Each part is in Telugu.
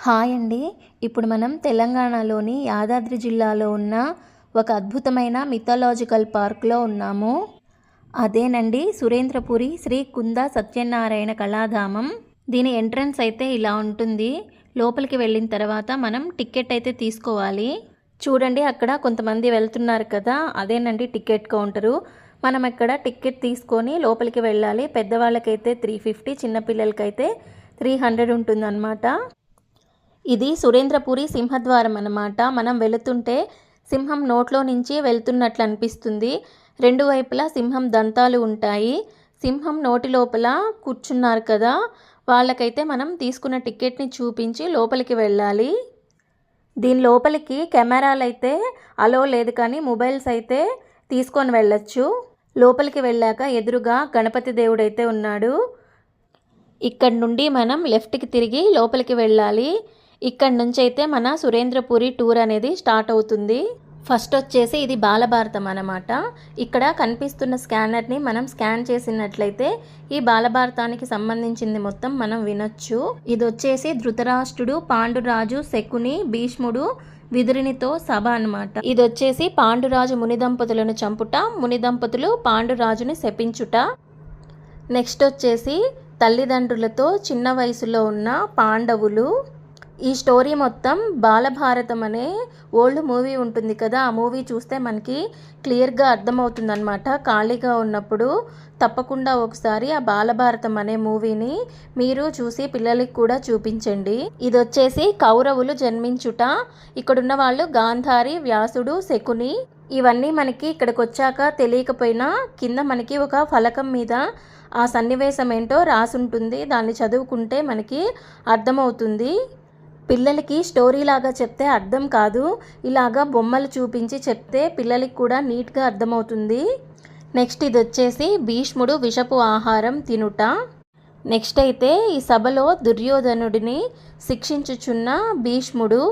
హాయ్ అండి. ఇప్పుడు మనం తెలంగాణలోని యాదాద్రి జిల్లాలో ఉన్న ఒక అద్భుతమైన మిథాలాజికల్ పార్క్లో ఉన్నాము. అదేనండి సురేంద్రపురి శ్రీ కుంద సత్యనారాయణ కళాధామం. దీని ఎంట్రన్స్ అయితే ఇలా ఉంటుంది. లోపలికి వెళ్ళిన తర్వాత మనం టికెట్ అయితే తీసుకోవాలి. చూడండి అక్కడ కొంతమంది వెళ్తున్నారు కదా, అదేనండి టికెట్ కౌంటరు. మనం ఇక్కడ టికెట్ తీసుకొని లోపలికి వెళ్ళాలి. పెద్దవాళ్ళకైతే 350, చిన్నపిల్లలకైతే 300 ఉంటుందన్నమాట. ఇది సురేంద్రపురి సింహద్వారం అన్నమాట. మనం వెళుతుంటే సింహం నోట్లో నుంచి వెళ్తున్నట్లు అనిపిస్తుంది. రెండు వైపులా సింహం దంతాలు ఉంటాయి. సింహం నోటి లోపల కూర్చున్నారు కదా, వాళ్ళకైతే మనం తీసుకున్న టికెట్ని చూపించి లోపలికి వెళ్ళాలి. దీని లోపలికి కెమెరాలు అయితే అలో లేదు, కానీ మొబైల్స్ అయితే తీసుకొని వెళ్ళొచ్చు. లోపలికి వెళ్ళాక ఎదురుగా గణపతి దేవుడైతే ఉన్నాడు. ఇక్కడ నుండి మనం లెఫ్ట్కి తిరిగి లోపలికి వెళ్ళాలి. ఇక్కడ నుంచి అయితే మన సురేంద్రపురి టూర్ అనేది స్టార్ట్ అవుతుంది. ఫస్ట్ వచ్చేసి ఇది బాలభారతం అన్నమాట. ఇక్కడ కనిపిస్తున్న స్కానర్ని మనం స్కాన్ చేసినట్లయితే ఈ బాలభారతానికి సంబంధించింది మొత్తం మనం వినొచ్చు. ఇది వచ్చేసి ధృతరాష్ట్రుడు, పాండురాజు, శకుని, భీష్ముడు, విదురునితో సభ అన్నమాట. ఇది వచ్చేసి పాండురాజు మునిదంపతులను చంపుట, మునిదంపతులు పాండురాజుని శపించుట. నెక్స్ట్ వచ్చేసి తల్లిదండ్రులతో చిన్న వయసులో ఉన్న పాండవులు. ఈ స్టోరీ మొత్తం బాలభారతం అనే ఓల్డ్ మూవీ ఉంటుంది కదా, ఆ మూవీ చూస్తే మనకి క్లియర్గా అర్థమవుతుందన్నమాట. ఖాళీగా ఉన్నప్పుడు తప్పకుండా ఒకసారి ఆ బాలభారతం అనే మూవీని మీరు చూసి పిల్లలకి కూడా చూపించండి. ఇది వచ్చేసి కౌరవులు జన్మించుట. ఇక్కడున్న వాళ్ళు గాంధారి, వ్యాసుడు, శకుని. ఇవన్నీ మనకి ఇక్కడికి వచ్చాక తెలియకపోయినా కింద మనకి ఒక ఫలకం మీద ఆ సన్నివేశం ఏంటో రాసుంటుంది. దాన్ని చదువుకుంటే మనకి అర్థమవుతుంది. పిల్లలకి స్టోరీ లాగా చెప్తే అర్థం కాదు, ఇలాగా బొమ్మలు చూపించి చెప్తే పిల్లలకి కూడా నీట్గా అర్థమవుతుంది. నెక్స్ట్ ఇది వచ్చేసి భీష్ముడు విషపు ఆహారం తినుట. నెక్స్ట్ అయితే ఈ సభలో దుర్యోధనుడిని శిక్షించుచున్న భీష్ముడు.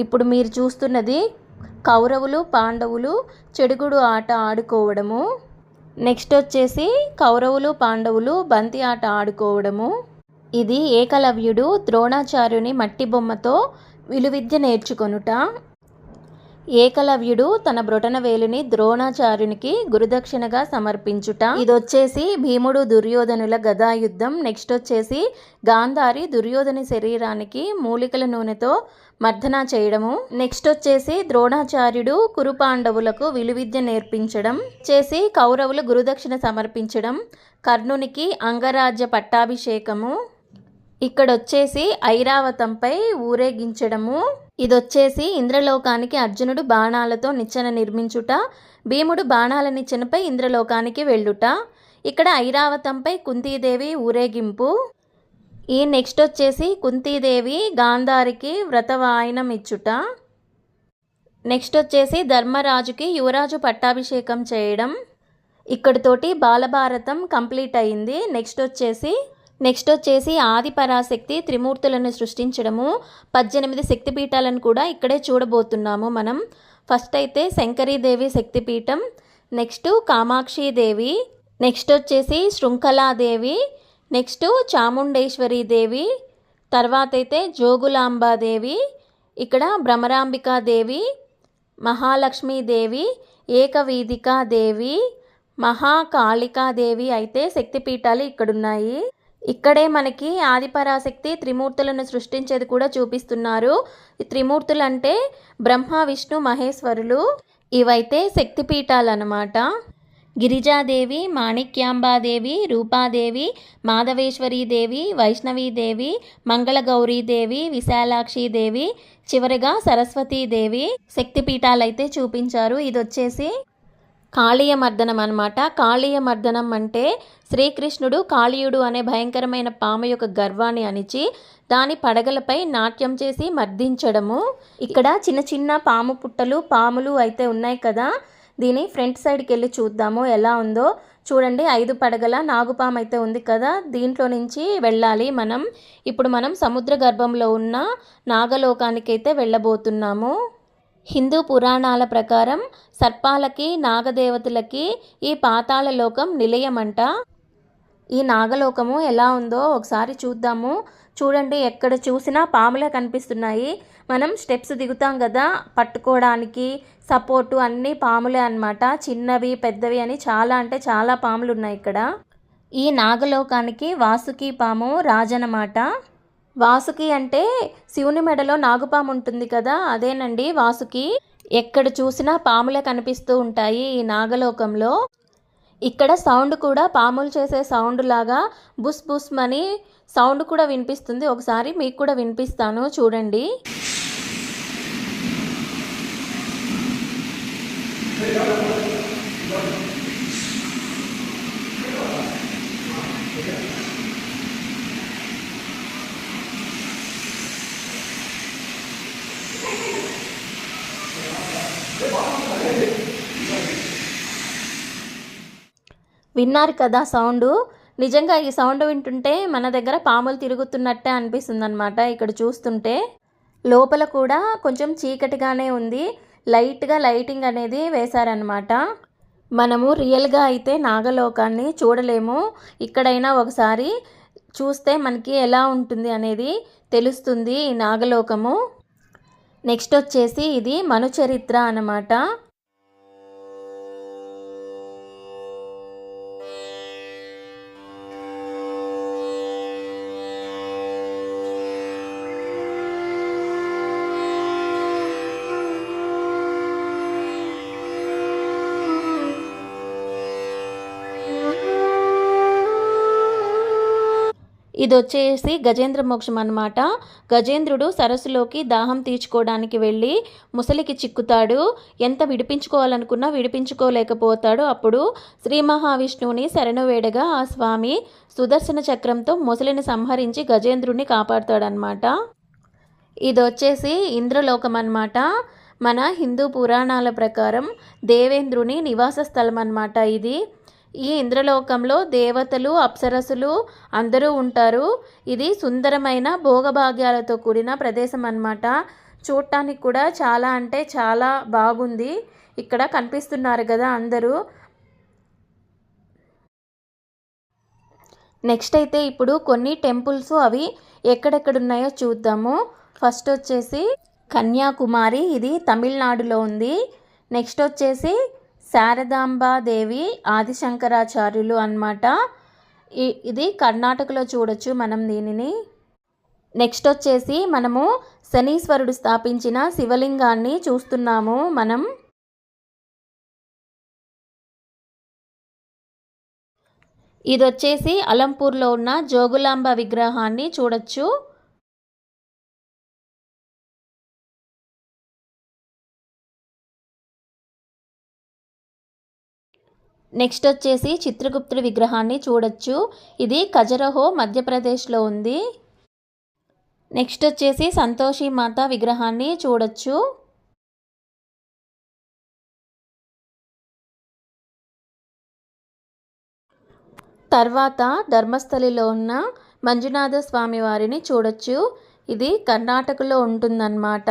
ఇప్పుడు మీరు చూస్తున్నది కౌరవులు పాండవులు చెడుగుడు ఆట ఆడుకోవడము. నెక్స్ట్ వచ్చేసి కౌరవులు పాండవులు బంతి ఆట ఆడుకోవడము. ఇది ఏకలవ్యుడు ద్రోణాచార్యుని మట్టి బొమ్మతో విలువిద్య నేర్చుకొనుట. ఏకలవ్యుడు తన బ్రొటన వేలుని ద్రోణాచార్యునికి గురుదక్షిణగా సమర్పించుట. ఇది వచ్చేసి భీముడు దుర్యోధనుల గదాయుద్ధం. నెక్స్ట్ వచ్చేసి గాంధారి దుర్యోధని శరీరానికి మూలికల నూనెతో మర్దన చేయడము. నెక్స్ట్ వచ్చేసి ద్రోణాచార్యుడు కురు పాండవులకు విలువిద్య నేర్పించడం. చేసి కౌరవులు గురుదక్షిణ సమర్పించడం. కర్ణునికి అంగరాజ్య పట్టాభిషేకము. ఇక్కడ వచ్చేసి ఐరావతంపై ఊరేగించడము. ఇది వచ్చేసి ఇంద్రలోకానికి అర్జునుడు బాణాలతో నిచ్చెన నిర్మించుట. భీముడు బాణాల నిచ్చెనపై ఇంద్రలోకానికి వెళ్ళుట. ఇక్కడ ఐరావతంపై కుంతీదేవి ఊరేగింపు. ఈ నెక్స్ట్ వచ్చేసి కుంతీదేవి గాంధారికి వ్రతవాయనం ఇచ్చుట. నెక్స్ట్ వచ్చేసి ధర్మరాజుకి యువరాజు పట్టాభిషేకం చేయడం. ఇక్కడితోటి బాలభారతం కంప్లీట్ అయింది. నెక్స్ట్ వచ్చేసి ఆదిపరాశక్తి త్రిమూర్తులను సృష్టించడము. 18 శక్తిపీఠాలను కూడా ఇక్కడే చూడబోతున్నాము మనం. ఫస్ట్ అయితే శంకరీదేవి శక్తిపీఠం, నెక్స్ట్ కామాక్షిదేవి, నెక్స్ట్ వచ్చేసి శృంఖలాదేవి, నెక్స్ట్ చాముండేశ్వరీదేవి, తర్వాత అయితే జోగులాంబాదేవి, ఇక్కడ భ్రమరాంబికాదేవి, మహాలక్ష్మీదేవి, ఏకవీధికాదేవి, మహాకాళికాదేవి అయితే శక్తిపీఠాలు ఇక్కడున్నాయి. ఇక్కడే మనకి ఆదిపరాశక్తి త్రిమూర్తులను సృష్టించేది కూడా చూపిస్తున్నారు. ఈ త్రిమూర్తులు అంటే బ్రహ్మ విష్ణు మహేశ్వరులు. ఇవైతే శక్తిపీఠాలు అన్నమాట. గిరిజాదేవి, మాణిక్యాంబాదేవి, రూపాదేవి, మాధవేశ్వరీదేవి, వైష్ణవీదేవి, మంగళగౌరీదేవి, విశాలాక్షిదేవి, చివరిగా సరస్వతీదేవి శక్తిపీఠాలైతే చూపించారు. ఇది వచ్చేసి కాళీయమర్దనం అనమాట. కాళీయమర్దనం అంటే శ్రీకృష్ణుడు కాళీయుడు అనే భయంకరమైన పాము యొక్క గర్వాన్ని అణిచి దాని పడగలపై నాట్యం చేసి మర్దించడము. ఇక్కడ చిన్న చిన్న పాము పుట్టలు, పాములు అయితే ఉన్నాయి కదా, దీని ఫ్రంట్ సైడ్కి వెళ్ళి చూద్దాము ఎలా ఉందో. చూడండి 5 పడగల నాగుపాము అయితే ఉంది కదా, దీంట్లో నుంచి వెళ్ళాలి మనం. ఇప్పుడు మనం సముద్ర గర్భంలో ఉన్న నాగలోకానికి అయితే వెళ్ళబోతున్నాము. హిందూ పురాణాల ప్రకారం సర్పాలకి నాగదేవతలకి ఈ పాతాళ లోకం నిలయమంట. ఈ నాగలోకము ఎలా ఉందో ఒకసారి చూద్దాము. చూడండి, ఎక్కడ చూసినా పాములే కనిపిస్తున్నాయి. మనం స్టెప్స్ దిగుతాం కదా, పట్టుకోవడానికి సపోర్టు అన్నీ పాములే అన్నమాట. చిన్నవి పెద్దవి అని చాలా అంటే చాలా పాములు ఉన్నాయి ఇక్కడ. ఈ నాగలోకానికి వాసుకి పాము రాజనమాట. వాసుకి అంటే శివుని మెడలో నాగుపాము ఉంటుంది కదా, అదేనండి వాసుకి. ఎక్కడ చూసినా పాములే కనిపిస్తూ ఉంటాయి ఈ నాగలోకంలో. ఇక్కడ సౌండ్ కూడా పాములు చేసే సౌండ్ లాగా బుస్ బుస్ అని సౌండ్ కూడా వినిపిస్తుంది. ఒకసారి మీకు కూడా వినిపిస్తాను, చూడండి. విన్నారు కదా సౌండు. నిజంగా ఈ సౌండ్ వింటుంటే మన దగ్గర పాములు తిరుగుతున్నట్టే అనిపిస్తుంది అనమాట. ఇక్కడ చూస్తుంటే లోపల కూడా కొంచెం చీకటిగానే ఉంది. లైట్గా లైటింగ్ అనేది వేశారనమాట. మనము రియల్గా అయితే నాగలోకాన్ని చూడలేము. ఇక్కడైనా ఒకసారి చూస్తే మనకి ఎలా ఉంటుంది అనేది తెలుస్తుంది ఈ నాగలోకము. నెక్స్ట్ వచ్చేసి ఇది మనుచరిత్ర అన్నమాట. ఇది వచ్చేసి గజేంద్ర మోక్షం అన్నమాట. గజేంద్రుడు సరస్సులోకి దాహం తీర్చుకోవడానికి వెళ్ళి ముసలికి చిక్కుతాడు. ఎంత విడిపించుకోవాలనుకున్నా విడిపించుకోలేకపోతాడు. అప్పుడు శ్రీ మహావిష్ణువుని శరణు వేడగా ఆ స్వామి సుదర్శన చక్రంతో ముసలిని సంహరించి గజేంద్రుడిని కాపాడుతాడనమాట. ఇది వచ్చేసి ఇంద్రలోకం అన్నమాట. మన హిందూ పురాణాల ప్రకారం దేవేంద్రుని నివాస స్థలం అన్నమాట ఇది. ఈ ఇంద్రలోకంలో దేవతలు అప్సరసులు అందరూ ఉంటారు. ఇది సుందరమైన భోగభాగ్యాలతో కూడిన ప్రదేశం అన్నమాట. చూడటానికి కూడా చాలా అంటే చాలా బాగుంది. ఇక్కడ కనిపిస్తున్నారు కదా అందరూ. నెక్స్ట్ అయితే ఇప్పుడు కొన్ని టెంపుల్స్ అవి ఎక్కడెక్కడున్నాయో చూద్దాము. ఫస్ట్ వచ్చేసి కన్యాకుమారి, ఇది తమిళనాడులో ఉంది. నెక్స్ట్ వచ్చేసి శారదాంబాదేవి ఆదిశంకరాచార్యులు అన్నమాట. ఇది కర్ణాటకలో చూడొచ్చు మనం దీనిని. నెక్స్ట్ వచ్చేసి మనము శనీశ్వరుడు స్థాపించిన శివలింగాన్ని చూస్తున్నాము మనం. ఇది వచ్చేసి అలంపూర్లో ఉన్న జోగులాంబ విగ్రహాన్ని చూడొచ్చు. నెక్స్ట్ వచ్చేసి చిత్రగుప్తుడి విగ్రహాన్ని చూడొచ్చు. ఇది ఖజరహో మధ్యప్రదేశ్లో ఉంది. నెక్స్ట్ వచ్చేసి సంతోషి మాత విగ్రహాన్ని చూడొచ్చు. తర్వాత ధర్మస్థలిలో ఉన్న మంజునాథ స్వామి వారిని చూడొచ్చు. ఇది కర్ణాటకలో ఉంటుందన్నమాట.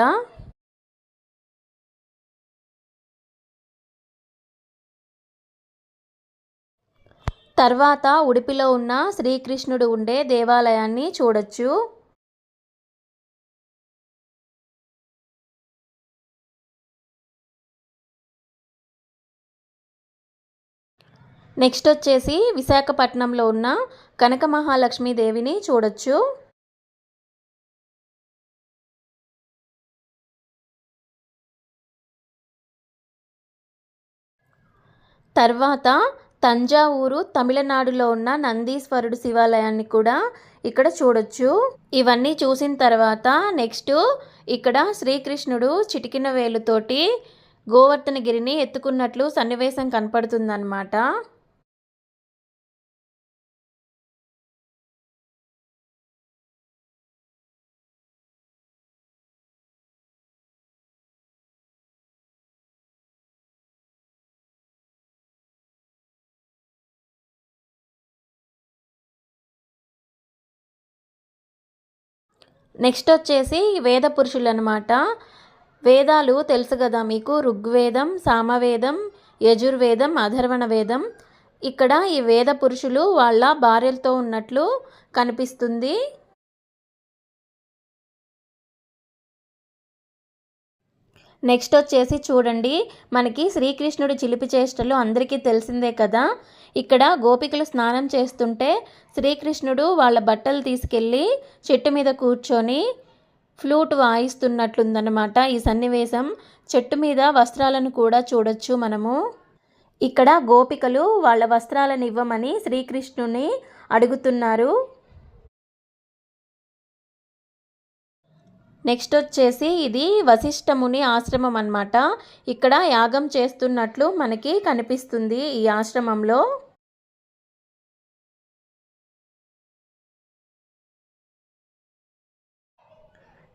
తర్వాత ఉడిపిలో ఉన్న శ్రీకృష్ణుడు ఉండే దేవాలయాన్ని చూడొచ్చు. నెక్స్ట్ వచ్చేసి విశాఖపట్నంలో ఉన్న కనక మహాలక్ష్మి దేవిని చూడొచ్చు. తర్వాత తంజావూరు తమిళనాడులో ఉన్న నందీశ్వరుడు శివాలయాన్ని కూడా ఇక్కడ చూడొచ్చు. ఇవన్నీ చూసిన తర్వాత నెక్స్ట్ ఇక్కడ శ్రీకృష్ణుడు చిటికిన వేలుతోటి గోవర్ధనగిరిని ఎత్తుకున్నట్లు సన్నివేశం కనపడుతుందన్నమాట. నెక్స్ట్ వచ్చేసి వేద పురుషులు అనమాట. వేదాలు తెలుసు కదా మీకు, ఋగ్వేదం, సామవేదం, యజుర్వేదం, అథర్వణ వేదం. ఇక్కడ ఈ వేద పురుషులు వాళ్ళ భార్యలతో ఉన్నట్లు కనిపిస్తుంది. నెక్స్ట్ వచ్చేసి చూడండి, మనకి శ్రీకృష్ణుడి చిలిపి చేష్టలు అందరికీ తెలిసిందే కదా. ఇక్కడ గోపికలు స్నానం చేస్తుంటే శ్రీకృష్ణుడు వాళ్ళ బట్టలు తీసుకెళ్ళి చెట్టు మీద కూర్చొని ఫ్లూట్ వాయిస్తున్నట్లుందన్నమాట ఈ సన్నివేశం. చెట్టు మీద వస్త్రాలను కూడా చూడొచ్చు మనము. ఇక్కడ గోపికలు వాళ్ళ వస్త్రాలను ఇవ్వమని శ్రీకృష్ణుని అడుగుతున్నారు. నెక్స్ట్ వచ్చేసి ఇది వశిష్ఠముని ఆశ్రమం అన్నమాట. ఇక్కడ యాగం చేస్తున్నట్లు మనకి కనిపిస్తుంది ఈ ఆశ్రమంలో.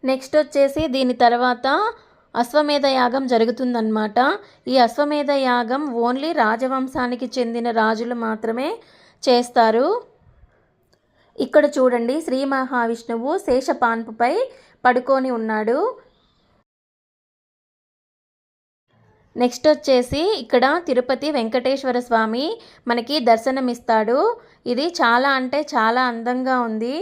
నెక్స్ట్ వచ్చేసి దీని తర్వాత అశ్వమేధ యాగం జరుగుతుందన్నమాట. ఈ అశ్వమేధ యాగం ఓన్లీ రాజవంశానికి చెందిన రాజులు మాత్రమే చేస్తారు. ఇక్కడ చూడండి, శ్రీ మహావిష్ణువు శేషపాన్పుపై పడుకొని ఉన్నాడు. నెక్స్ట్ వచ్చేసి ఇక్కడ తిరుపతి వెంకటేశ్వర స్వామి మనకి దర్శనమిస్తాడు. ఇది చాలా అంటే చాలా అందంగా ఉంది.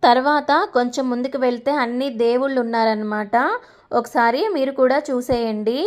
తర్వాత కొంచెం ముందుకు వెళ్తే అన్ని దేవుళ్ళు ఉన్నారన్నమాట. ఒకసారి మీరు కూడా చూసేయండి.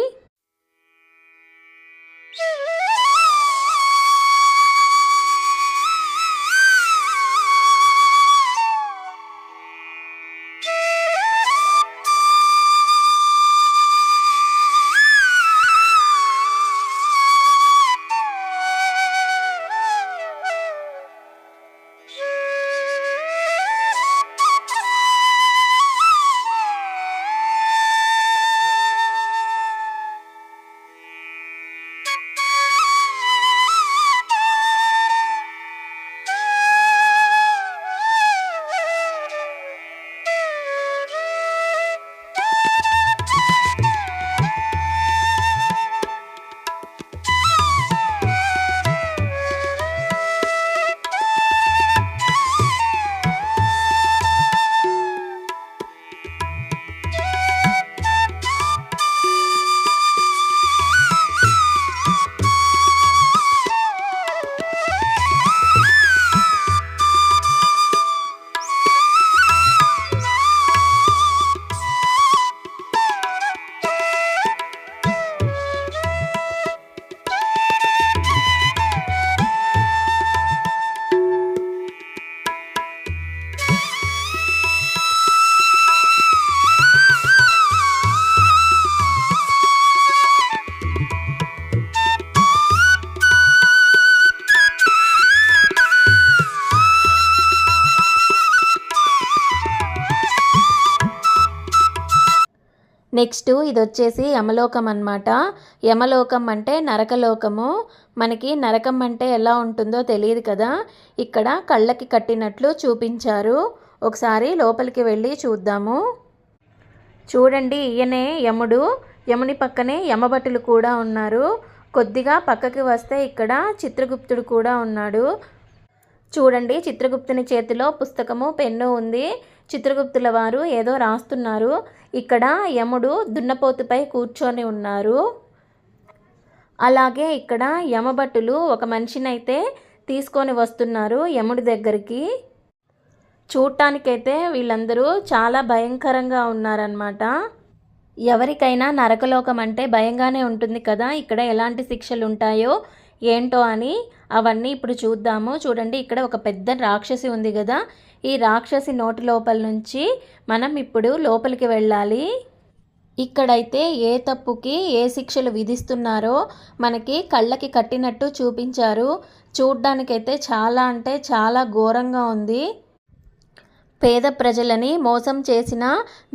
నెక్స్ట్ ఇది వచ్చేసి యమలోకం అన్నమాట. యమలోకం అంటే నరకలోకము. మనకి నరకం అంటే ఎలా ఉంటుందో తెలియదు కదా. ఇక్కడ కళ్ళకి కట్టినట్లు చూపించారు. ఒకసారి లోపలికి వెళ్ళి చూద్దాము. చూడండి, ఈయనే యముడు. యముని పక్కనే యమభటులు కూడా ఉన్నారు. కొద్దిగా పక్కకి వస్తే ఇక్కడ చిత్రగుప్తుడు కూడా ఉన్నాడు. చూడండి, చిత్రగుప్తుని చేతిలో పుస్తకము పెన్ను ఉంది. చిత్రగుప్తుల వారు ఏదో రాస్తున్నారు. ఇక్కడ యముడు దున్నపోతుపై కూర్చొని ఉన్నారు. అలాగే ఇక్కడ యమభటులు ఒక మనిషినైతే తీసుకొని వస్తున్నారు యముడి దగ్గరికి. చూడటానికైతే వీళ్ళందరూ చాలా భయంకరంగా ఉన్నారన్నమాట. ఎవరికైనా నరకలోకం అంటే భయంగానే ఉంటుంది కదా. ఇక్కడ ఎలాంటి శిక్షలు ఉంటాయో ఏంటో అని అవన్నీ ఇప్పుడు చూద్దాము. చూడండి, ఇక్కడ ఒక పెద్ద రాక్షసి ఉంది కదా. ఈ రాక్షసి నోటి లోపల నుంచి మనం ఇప్పుడు లోపలికి వెళ్ళాలి. ఇక్కడైతే ఏ తప్పుకి ఏ శిక్షలు విధిస్తున్నారో మనకి కళ్ళకి కట్టినట్టు చూపించారు. చూడ్డానికైతే చాలా అంటే చాలా ఘోరంగా ఉంది. పేద ప్రజలని మోసం చేసిన,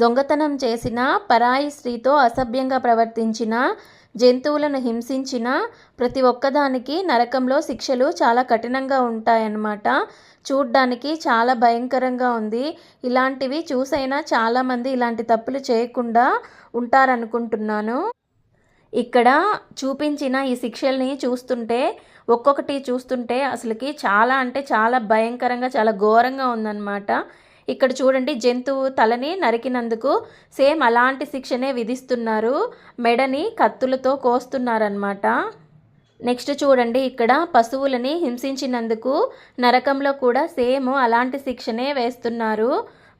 దొంగతనం చేసిన, పరాయి స్త్రీతో అసభ్యంగా ప్రవర్తించిన, జంతువులను హింసించిన ప్రతి ఒక్కదానికి నరకంలో శిక్షలు చాలా కఠినంగా ఉంటాయన్నమాట. చూడ్డానికి చాలా భయంకరంగా ఉంది. ఇలాంటివి చూసైనా చాలామంది ఇలాంటి తప్పులు చేయకుండా ఉంటారనుకుంటున్నాను. ఇక్కడ చూపించిన ఈ శిక్షల్ని చూస్తుంటే, ఒక్కొక్కటి చూస్తుంటే అసలుకి చాలా అంటే చాలా భయంకరంగా చాలా ఘోరంగా ఉందన్నమాట. ఇక్కడ చూడండి, జంతువు తలని నరికినందుకు సేమ్ అలాంటి శిక్షనే విధిస్తున్నారు. మెడని కత్తులతో కోస్తున్నారనమాట. నెక్స్ట్ చూడండి, ఇక్కడ పశువులని హింసించినందుకు నరకంలో కూడా సేమ్ అలాంటి శిక్షనే వేస్తున్నారు.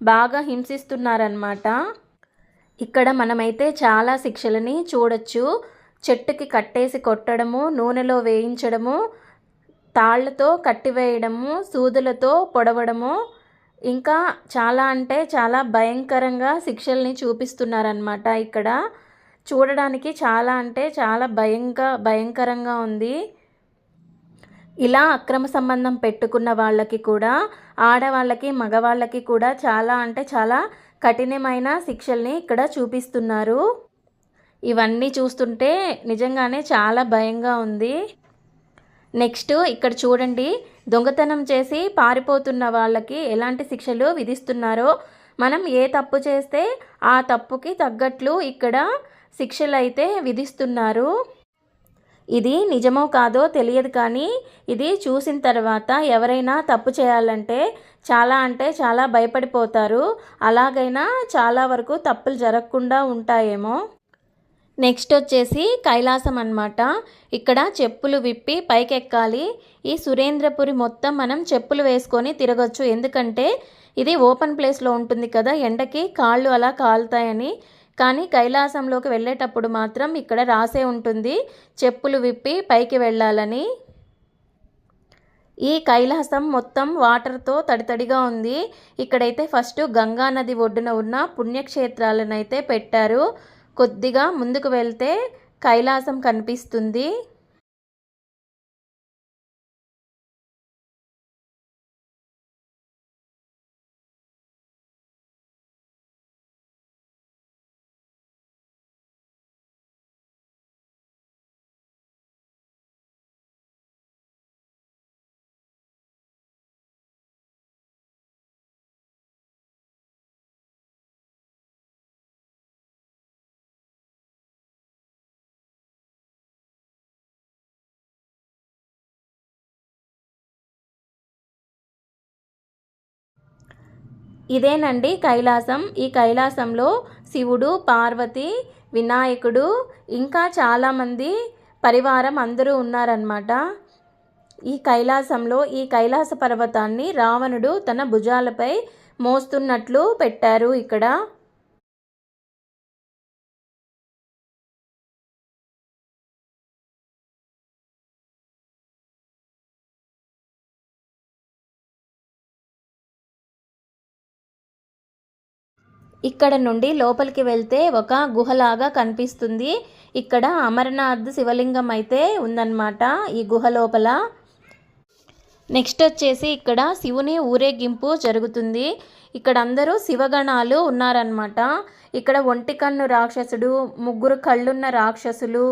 బాగా హింసిస్తున్నారనమాట. ఇక్కడ మనమైతే చాలా శిక్షలని చూడొచ్చు. చెట్టుకి కట్టేసి కొట్టడము, నూనెలో వేయించడము, తాళ్లతో కట్టివేయడము, సూదులతో పొడవడము, ఇంకా చాలా అంటే చాలా భయంకరంగా శిక్షల్ని చూపిస్తున్నారనమాట. ఇక్కడ చూడడానికి చాలా అంటే చాలా భయంకరంగా ఉంది. ఇలా అక్రమ సంబంధం పెట్టుకున్న వాళ్ళకి కూడా, ఆడవాళ్ళకి మగవాళ్ళకి కూడా చాలా అంటే చాలా కఠినమైన శిక్షల్ని ఇక్కడ చూపిస్తున్నారు. ఇవన్నీ చూస్తుంటే నిజంగానే చాలా భయంగా ఉంది. నెక్స్ట్ ఇక్కడ చూడండి, దొంగతనం చేసి పారిపోతున్న వాళ్ళకి ఎలాంటి శిక్షలు విధిస్తున్నారో, మనం ఏ తప్పు చేస్తే ఆ తప్పుకి తగ్గట్లు ఇక్కడ శిక్షలు అయితే విధిస్తున్నారు. ఇది నిజమో కాదో తెలియదు, కానీ ఇది చూసిన తర్వాత ఎవరైనా తప్పు చేయాలంటే చాలా అంటే చాలా భయపడిపోతారు. అలాగైనా చాలా వరకు తప్పులు జరగకుండా ఉంటాయేమో. నెక్స్ట్ వచ్చేసి కైలాసం అన్నమాట. ఇక్కడ చెప్పులు విప్పి పైకెక్కాలి. ఈ సురేంద్రపురి మొత్తం మనం చెప్పులు వేసుకొని తిరగచ్చు. ఎందుకంటే ఇది ఓపెన్ ప్లేస్లో ఉంటుంది కదా, ఎండకి కాళ్ళు అలా కాలుతాయని. కానీ కైలాసంలోకి వెళ్ళేటప్పుడు మాత్రం ఇక్కడ రాసే ఉంటుంది చెప్పులు విప్పి పైకి వెళ్ళాలని. ఈ కైలాసం మొత్తం వాటర్తో తడితడిగా ఉంది. ఇక్కడైతే ఫస్ట్ గంగా నది ఒడ్డున ఉన్న పుణ్యక్షేత్రాలను అయితే పెట్టారు. కొద్దిగా ముందుకు వెళ్తే కైలాసం కనిపిస్తుంది. ఇదేనండి కైలాసం. ఈ కైలాసంలో శివుడు, పార్వతి, వినాయకుడు, ఇంకా చాలామంది పరివారం అందరూ ఉన్నారన్నమాట. ఈ కైలాసంలో ఈ కైలాస పర్వతాన్ని రావణుడు తన భుజాలపై మోస్తున్నట్లు పెట్టారు ఇక్కడ. ఇక్కడ నుండి లోపలికి వెళ్తే ఒక గుహలాగా కనిపిస్తుంది. ఇక్కడ అమరనాథ్ శివలింగం అయితే ఉందన్నమాట ఈ గుహ లోపల. నెక్స్ట్ వచ్చేసి ఇక్కడ శివుని ఊరేగింపు జరుగుతుంది. ఇక్కడ అందరూ శివగణాలు ఉన్నారన్నమాట. ఇక్కడ ఒంటికన్ను రాక్షసుడు, 3 కళ్ళున్న రాక్షసులు,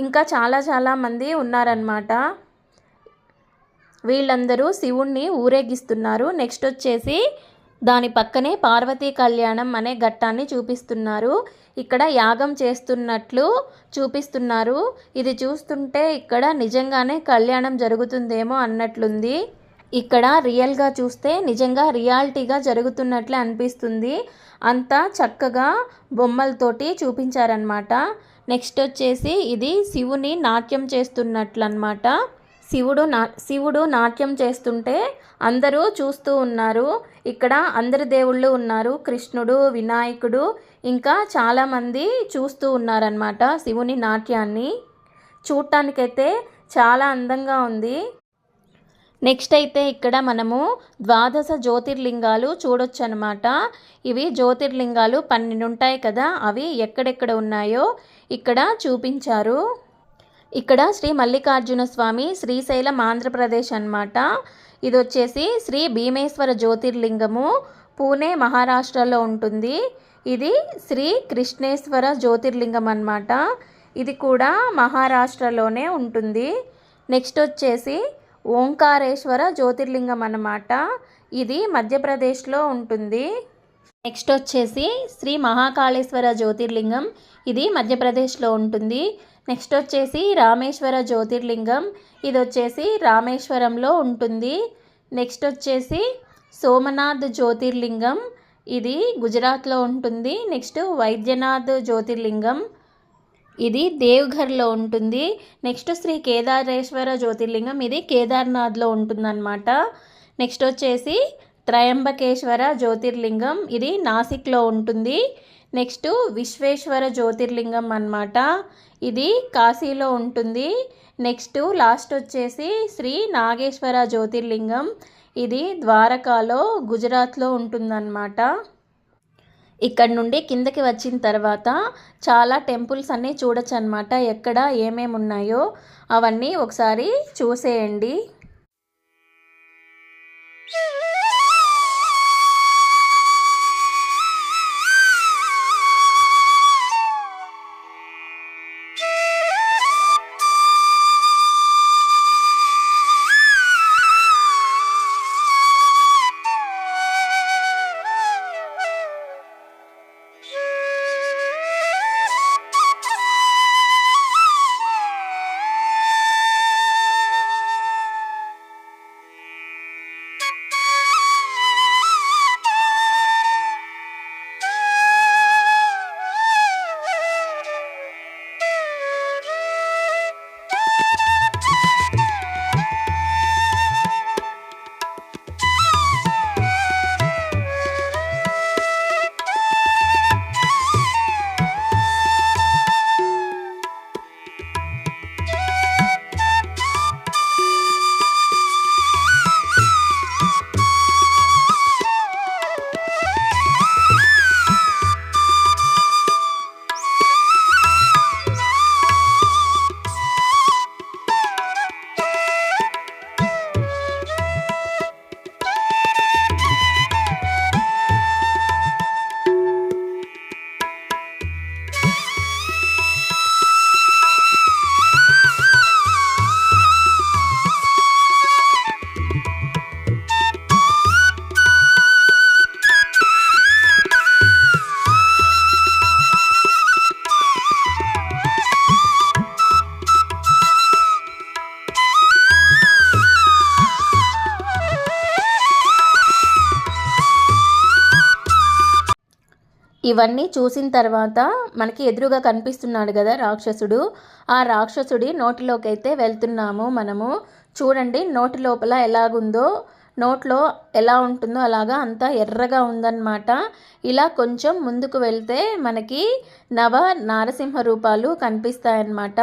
ఇంకా చాలా మంది ఉన్నారన్నమాట. వీళ్ళందరూ శివుణ్ణి ఊరేగిస్తున్నారు. నెక్స్ట్ వచ్చేసి దాని పక్కనే పార్వతీ కళ్యాణం అనే ఘట్టాన్ని చూపిస్తున్నారు. ఇక్కడ యాగం చేస్తున్నట్లు చూపిస్తున్నారు. ఇది చూస్తుంటే ఇక్కడ నిజంగానే కళ్యాణం జరుగుతుందేమో అన్నట్లుంది. ఇక్కడ రియల్గా చూస్తే నిజంగా రియాలిటీగా జరుగుతున్నట్లే అనిపిస్తుంది. అంతా చక్కగా బొమ్మలతోటి చూపించారనమాట. నెక్స్ట్ వచ్చేసి ఇది శివుని నాట్యం చేస్తున్నట్లు అనమాట. శివుడు నాట్యం చేస్తుంటే అందరూ చూస్తూ ఉన్నారు. ఇక్కడ అందరి దేవుళ్ళు ఉన్నారు, కృష్ణుడు, వినాయకుడు, ఇంకా చాలామంది చూస్తూ ఉన్నారనమాట శివుని నాట్యాన్ని. చూడటానికైతే చాలా అందంగా ఉంది. నెక్స్ట్ అయితే ఇక్కడ మనము 12 జ్యోతిర్లింగాలు చూడొచ్చు అనమాట. ఇవి జ్యోతిర్లింగాలు 12 ఉంటాయి కదా, అవి ఎక్కడెక్కడ ఉన్నాయో ఇక్కడ చూపించారు. ఇక్కడ శ్రీ మల్లికార్జున స్వామి, శ్రీశైలం, ఆంధ్రప్రదేశ్ అన్నమాట. ఇది వచ్చేసి శ్రీ భీమేశ్వర జ్యోతిర్లింగము, పూణే, మహారాష్ట్రలో ఉంటుంది. ఇది శ్రీ కృష్ణేశ్వర జ్యోతిర్లింగం అన్నమాట. ఇది కూడా మహారాష్ట్రలోనే ఉంటుంది. నెక్స్ట్ వచ్చేసి ఓంకారేశ్వర జ్యోతిర్లింగం అన్నమాట. ఇది మధ్యప్రదేశ్లో ఉంటుంది. నెక్స్ట్ వచ్చేసి శ్రీ మహాకాళేశ్వర జ్యోతిర్లింగం, ఇది మధ్యప్రదేశ్లో ఉంటుంది. నెక్స్ట్ వచ్చేసి రామేశ్వర జ్యోతిర్లింగం, ఇది వచ్చేసి రామేశ్వరంలో ఉంటుంది. నెక్స్ట్ వచ్చేసి సోమనాథ్ జ్యోతిర్లింగం, ఇది గుజరాత్లో ఉంటుంది. నెక్స్ట్ వైద్యనాథ్ జ్యోతిర్లింగం, ఇది దేవ్ఘర్లో ఉంటుంది. నెక్స్ట్ శ్రీ కేదారేశ్వర జ్యోతిర్లింగం, ఇది కేదార్నాథ్లో ఉంటుందన్నమాట. నెక్స్ట్ వచ్చేసి త్రయంబకేశ్వర జ్యోతిర్లింగం, ఇది నాసిక్లో ఉంటుంది. నెక్స్ట్ విశ్వేశ్వర జ్యోతిర్లింగం అన్నమాట, ఇది కాశీలో ఉంటుంది. నెక్స్ట్ లాస్ట్ వచ్చేసి శ్రీ నాగేశ్వర జ్యోతిర్లింగం, ఇది ద్వారకాలో గుజరాత్లో ఉంటుందన్నమాట. ఇక్కడ నుండి కిందకి వచ్చిన తర్వాత చాలా టెంపుల్స్ అన్నీ చూడొచ్చు అనమాట. ఎక్కడ ఏమేమి ఉన్నాయో అవన్నీ ఒకసారి చూసేయండి. ఇవన్నీ చూసిన తర్వాత మనకి ఎదురుగా కనిపిస్తున్నాడు కదా రాక్షసుడు, ఆ రాక్షసుడి నోటిలోకి అయితే వెళ్తున్నాము మనము. చూడండి నోటి లోపల ఎలాగుందో, నోట్లో ఎలా ఉంటుందో అలాగా అంతా ఎర్రగా ఉందన్నమాట. ఇలా కొంచెం ముందుకు వెళ్తే మనకి నవ నారసింహ రూపాలు కనిపిస్తాయన్నమాట.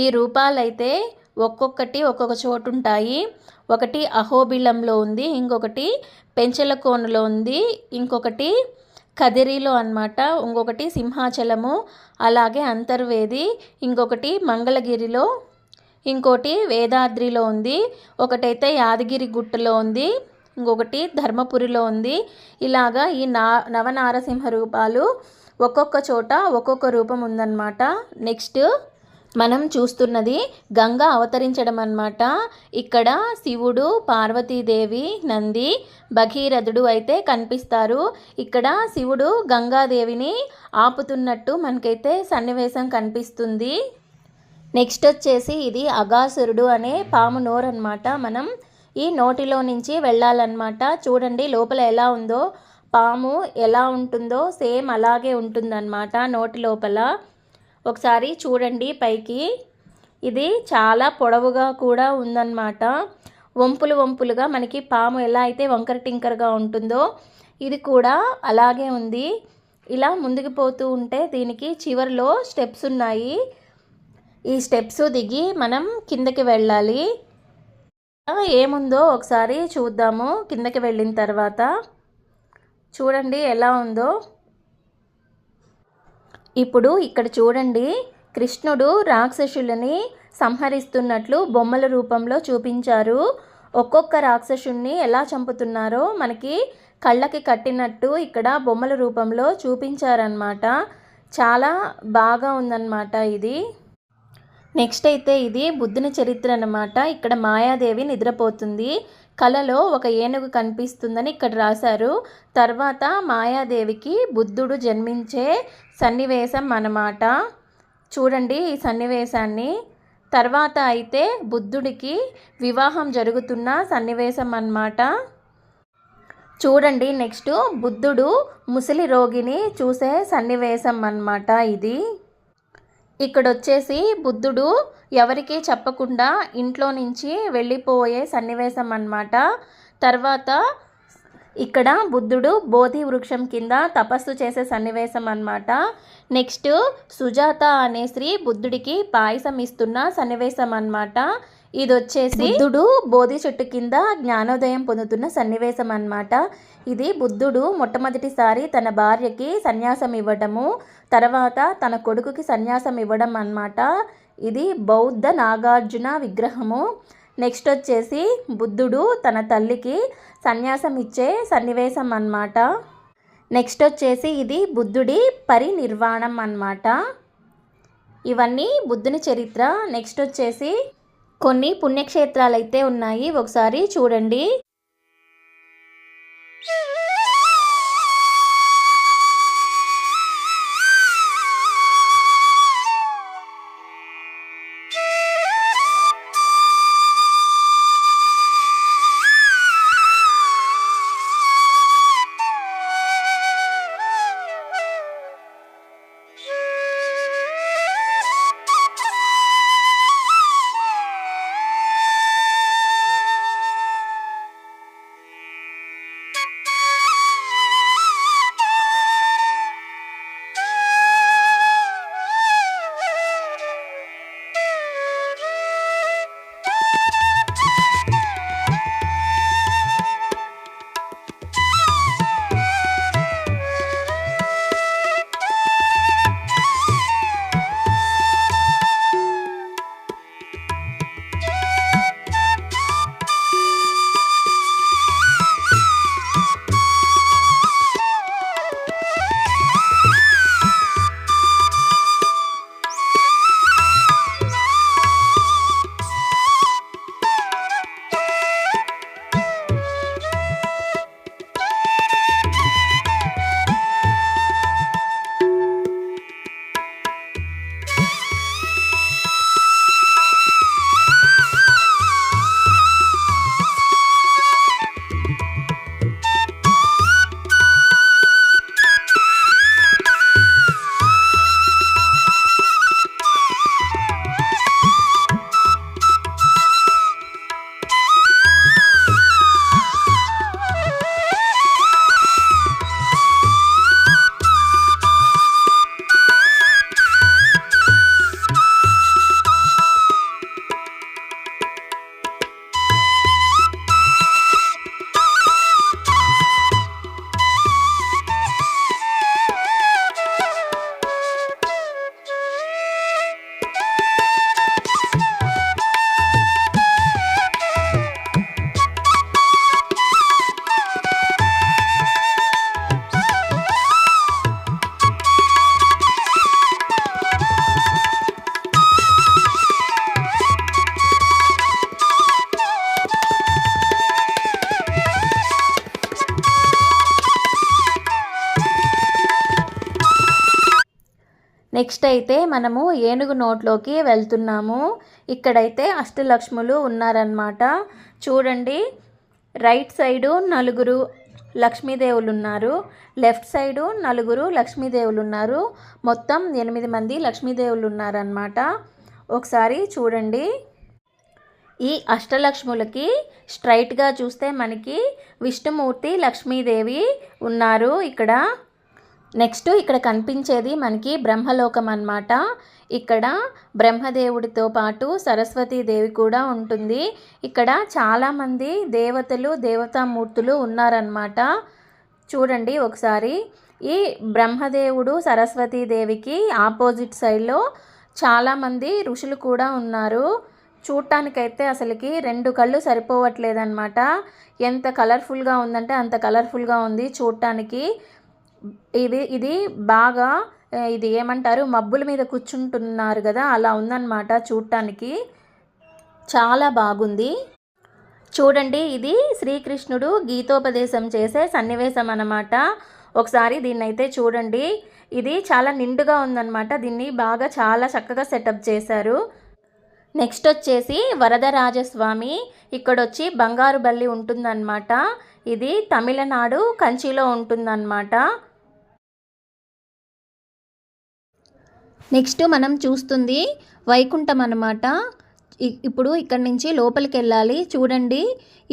ఈ రూపాలైతే ఒక్కొక్కటి ఒక్కొక్క చోటు ఉంటాయి. ఒకటి అహోబిలంలో ఉంది, ఇంకొకటి పెంచలకోనలో ఉంది, ఇంకొకటి కదిరిలో అన్నమాట, ఇంకొకటి సింహాచలము, అలాగే అంతర్వేది, ఇంకొకటి మంగళగిరిలో, ఇంకోటి వేదాద్రిలో ఉంది, ఒకటైతే యాదగిరి గుట్టలో ఉంది, ఇంకొకటి ధర్మపురిలో ఉంది. ఇలాగా ఈ నవనారసింహ రూపాలు ఒక్కొక్క చోట ఒక్కొక్క రూపం ఉందన్నమాట. నెక్స్ట్ మనం చూస్తున్నది గంగ అవతరించడం అన్నమాట. ఇక్కడ శివుడు, పార్వతీదేవి, నంది, భగీరథుడు అయితే కనిపిస్తారు. ఇక్కడ శివుడు గంగాదేవిని ఆపుతున్నట్టు మనకైతే సన్నివేశం కనిపిస్తుంది. నెక్స్ట్ వచ్చేసి ఇది అగాసురుడు అనే పాము నోరు అన్నమాట. మనం ఈ నోటిలో నుంచి వెళ్ళాలన్నమాట. చూడండి లోపల ఎలా ఉందో, పాము ఎలా ఉంటుందో సేమ్ అలాగే ఉంటుందన్నమాట నోటి లోపల. ఒకసారి చూడండి పైకి, ఇది చాలా పొడవుగా కూడా ఉందన్నమాట. వంపులు వంపులుగా మనకి పాము ఎలా అయితే వంకర టింకరగా ఉంటుందో ఇది కూడా అలాగే ఉంది. ఇలా ముందుకు పోతూ ఉంటే దీనికి చివరిలో స్టెప్స్ ఉన్నాయి. ఈ స్టెప్స్ దిగి మనం కిందకి వెళ్ళాలి. ఏముందో ఒకసారి చూద్దాము. కిందకి వెళ్ళిన తర్వాత చూడండి ఎలా ఉందో. ఇప్పుడు ఇక్కడ చూడండి, కృష్ణుడు రాక్షసులని సంహరిస్తున్నట్లు బొమ్మల రూపంలో చూపించారు. ఒక్కొక్క రాక్షసుని ఎలా చంపుతున్నారో మనకి కళ్ళకి కట్టినట్టు ఇక్కడ బొమ్మల రూపంలో చూపించారన్నమాట. చాలా బాగా ఉందన్నమాట ఇది. నెక్స్ట్ అయితే ఇది బుద్ధుని చరిత్ర అన్నమాట. ఇక్కడ మాయాదేవి నిద్రపోతుంది, కలలో ఒక ఏనుగు కనిపిస్తుందని ఇక్కడ రాశారు. తర్వాత మాయాదేవికి బుద్ధుడు జన్మించే సన్నివేశం అన్నమాట. చూడండి ఈ సన్నివేశాన్ని. తర్వాత అయితే బుద్ధుడికి వివాహం జరుగుతున్న సన్నివేశం అన్నమాట. చూడండి నెక్స్ట్ బుద్ధుడు ముసలి రోగిని చూసే సన్నివేశం అన్నమాట ఇది. ఇక్కడ వచ్చేసి బుద్ధుడు ఎవరికీ చెప్పకుండా ఇంట్లో నుంచి వెళ్ళిపోయే సన్నివేశం అన్నమాట. తర్వాత ఇక్కడ బుద్ధుడు బోధి వృక్షం కింద తపస్సు చేసే సన్నివేశం అన్నమాట. నెక్స్ట్ సుజాత అనే స్త్రీ బుద్ధుడికి పాయసం ఇస్తున్న సన్నివేశం అన్నమాట. ఇది వచ్చేసి బుద్ధుడు బోధి చెట్టు కింద జ్ఞానోదయం పొందుతున్న సన్నివేశం అన్నమాట. ఇది బుద్ధుడు మొట్టమొదటిసారి తన భార్యకి సన్యాసం ఇవ్వడము, తర్వాత తన కొడుకుకి సన్యాసం ఇవ్వడం అన్నమాట. ఇది బౌద్ధ నాగార్జున విగ్రహము. నెక్స్ట్ వచ్చేసి బుద్ధుడు తన తల్లికి సన్యాసం ఇచ్చే సన్నివేశం అన్నమాట. నెక్స్ట్ వచ్చేసి ఇది బుద్ధుడి పరినిర్వాణం అన్నమాట. ఇవన్నీ బుద్ధుని చరిత్ర. నెక్స్ట్ వచ్చేసి కొన్ని పుణ్యక్షేత్రాలు అయితే ఉన్నాయి, ఒకసారి చూడండి. నెక్స్ట్ అయితే మనము ఏనుగు నోట్లోకి వెళ్తున్నాము. ఇక్కడైతే అష్టలక్ష్ములు ఉన్నారన్నమాట. చూడండి, రైట్ సైడు 4 లక్ష్మీదేవులు ఉన్నారు, లెఫ్ట్ సైడు 4 లక్ష్మీదేవులు ఉన్నారు. మొత్తం 8 మంది లక్ష్మీదేవులు ఉన్నారన్నమాట. ఒకసారి చూడండి. ఈ అష్టలక్ష్ములకి స్ట్రైట్గా చూస్తే మనకి విష్ణుమూర్తి, లక్ష్మీదేవి ఉన్నారు ఇక్కడ. నెక్స్ట్ ఇక్కడ కనిపించేది మనకి బ్రహ్మలోకం అన్నమాట. ఇక్కడ బ్రహ్మదేవుడితో పాటు సరస్వతీదేవి కూడా ఉంటుంది. ఇక్కడ చాలామంది దేవతలు, దేవతామూర్తులు ఉన్నారన్నమాట. చూడండి ఒకసారి. ఈ బ్రహ్మదేవుడు, సరస్వతీదేవికి ఆపోజిట్ సైడ్లో చాలామంది ఋషులు కూడా ఉన్నారు. చూడటానికైతే అసలుకి 2 కళ్ళు సరిపోవట్లేదన్నమాట. ఎంత కలర్ఫుల్గా ఉందంటే అంత కలర్ఫుల్గా ఉంది చూడటానికి. ఇది బాగా ఇది ఏమంటారు, మబ్బుల మీద కూర్చుంటున్నారు కదా, అలా ఉందన్నమాట. చూడటానికి చాలా బాగుంది. చూడండి, ఇది శ్రీకృష్ణుడు గీతోపదేశం చేసే సన్నివేశం అన్నమాట. ఒకసారి దీన్నైతే చూడండి. ఇది చాలా నిండుగా ఉందన్నమాట. దీన్ని బాగా చాలా చక్కగా సెటప్ చేశారు. నెక్స్ట్ వచ్చేసి వరదరాజస్వామి. ఇక్కడొచ్చి బంగారు బల్లి ఉంటుందన్నమాట. ఇది తమిళనాడు కంచిలో ఉంటుందన్నమాట. నెక్స్ట్ మనం చూస్తుంది వైకుంఠం అన్నమాట. ఇప్పుడు ఇక్కడి నుంచి లోపలికి వెళ్ళాలి. చూడండి,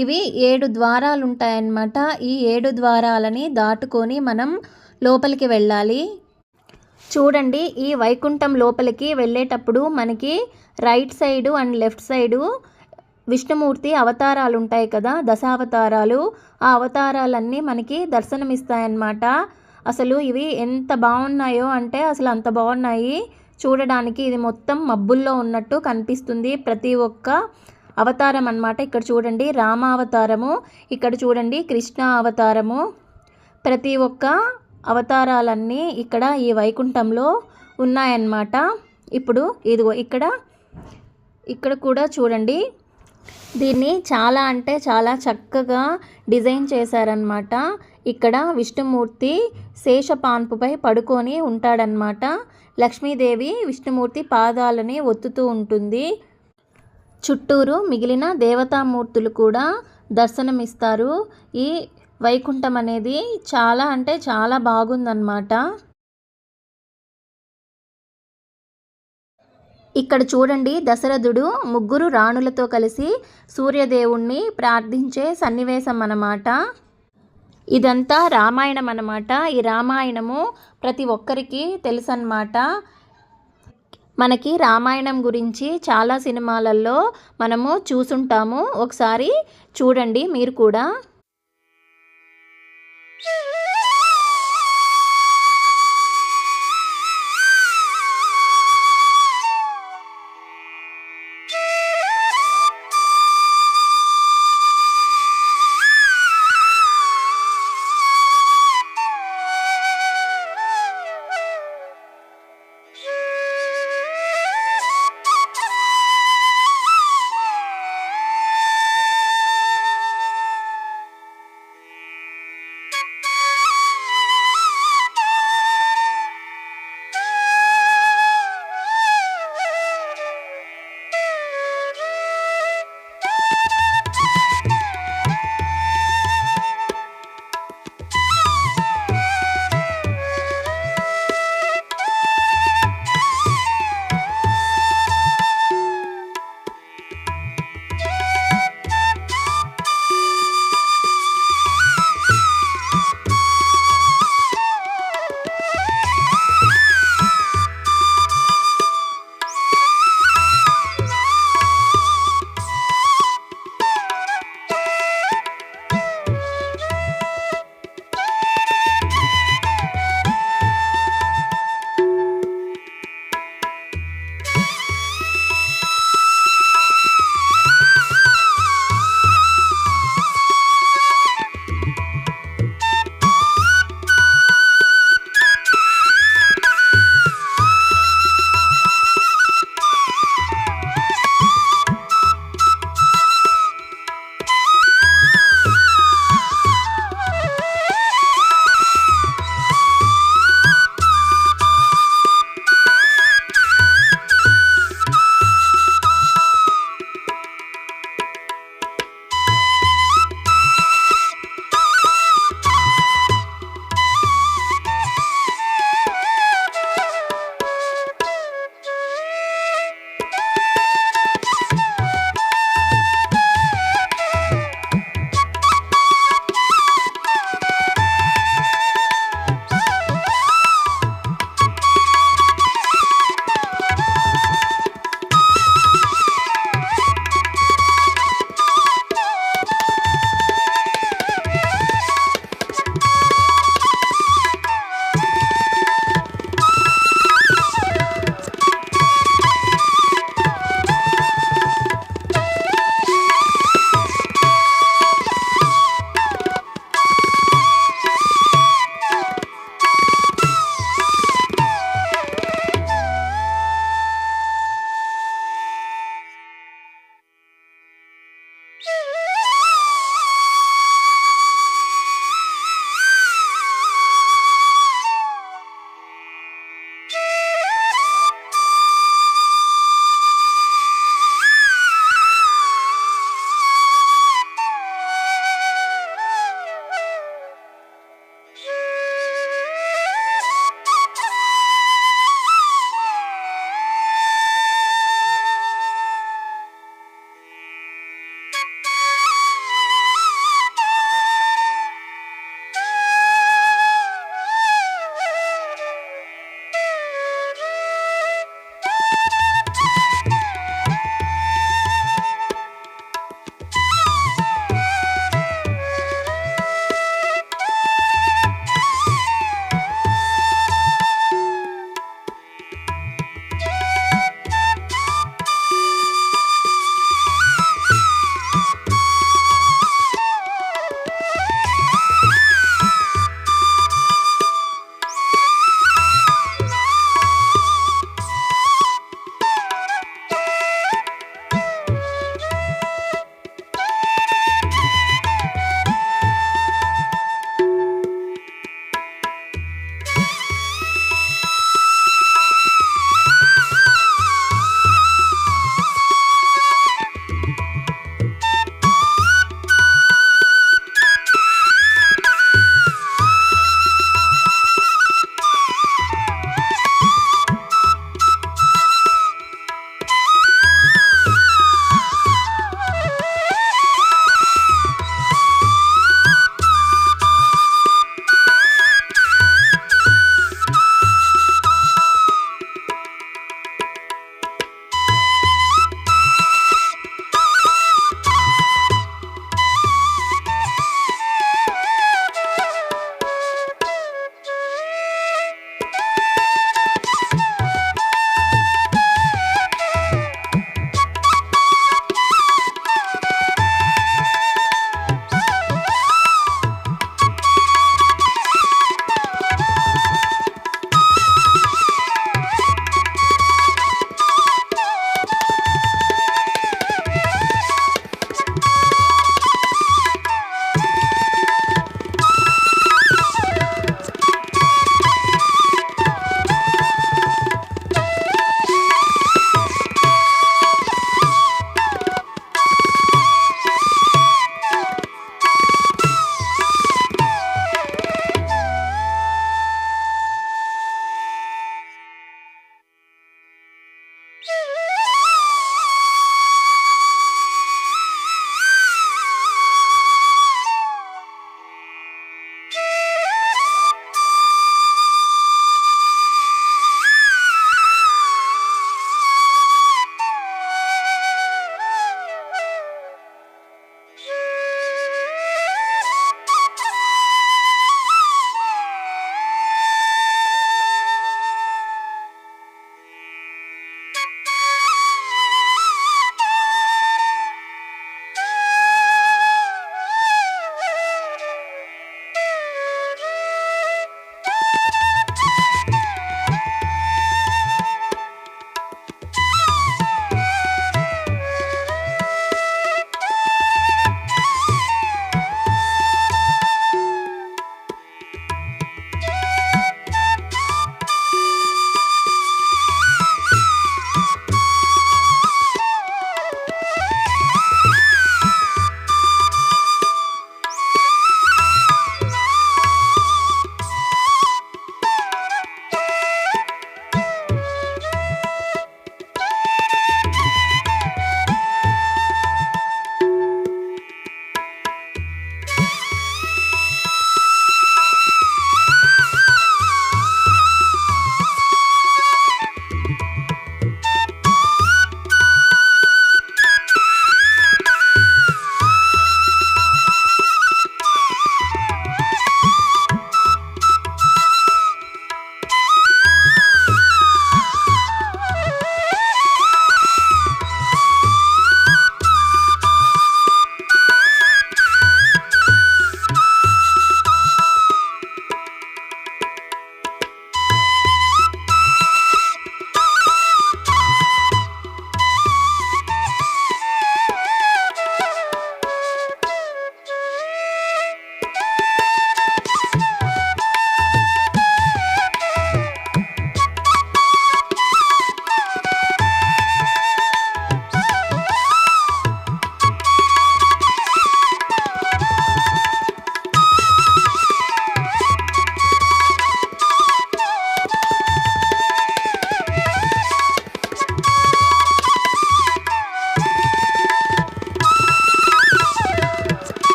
ఇవి 7 ద్వారాలు ఉంటాయన్నమాట. ఈ 7 ద్వారాలని దాటుకొని మనం లోపలికి వెళ్ళాలి. చూడండి, ఈ వైకుంఠం లోపలికి వెళ్ళేటప్పుడు మనకి right side and left side Vishnumurthy అవతారాలు ఉంటాయి కదా, దశావతారాలు. ఆ అవతారాలన్నీ మనకి దర్శనమిస్తాయన్నమాట. అసలు ఇవి ఎంత బాగున్నాయో అంటే అసలు అంత బాగున్నాయి చూడడానికి. ఇది మొత్తం మబ్బుల్లో ఉన్నట్టు కనిపిస్తుంది ప్రతి ఒక్క అవతారం అన్నమాట. ఇక్కడ చూడండి రామావతారము, ఇక్కడ చూడండి కృష్ణ అవతారము. ప్రతి ఒక్క అవతారాలన్నీ ఇక్కడ ఈ వైకుంఠంలో ఉన్నాయన్నమాట. ఇప్పుడు ఇదిగో ఇక్కడ కూడా చూడండి, దీన్ని చాలా అంటే చాలా చక్కగా డిజైన్ చేశారనమాట. ఇక్కడ విష్ణుమూర్తి శేషపాన్పుపై పడుకొని ఉంటాడనమాట. లక్ష్మీదేవి విష్ణుమూర్తి పాదాలని ఒత్తుతూ ఉంటుంది. చుట్టూరు మిగిలిన దేవతామూర్తులు కూడా దర్శనమిస్తారు. ఈ వైకుంఠం అనేది చాలా అంటే చాలా బాగుందన్నమాట. ఇక్కడ చూడండి, దశరథుడు 3 రాణులతో కలిసి సూర్యదేవుణ్ణి ప్రార్థించే సన్నివేశం అన్నమాట. ఇదంతా రామాయణం అన్నమాట. ఈ రామాయణము ప్రతి ఒక్కరికి తెలుసు అన్నమాట. మనకి రామాయణం గురించి చాలా సినిమాలలో మనము చూసుంటాము. ఒకసారి చూడండి మీరు కూడా.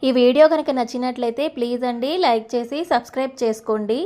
ఈ వీడియో కనుక నచ్చినట్లయితే ప్లీజ్ అండి లైక్ చేసి సబ్స్క్రైబ్ చేసుకోండి.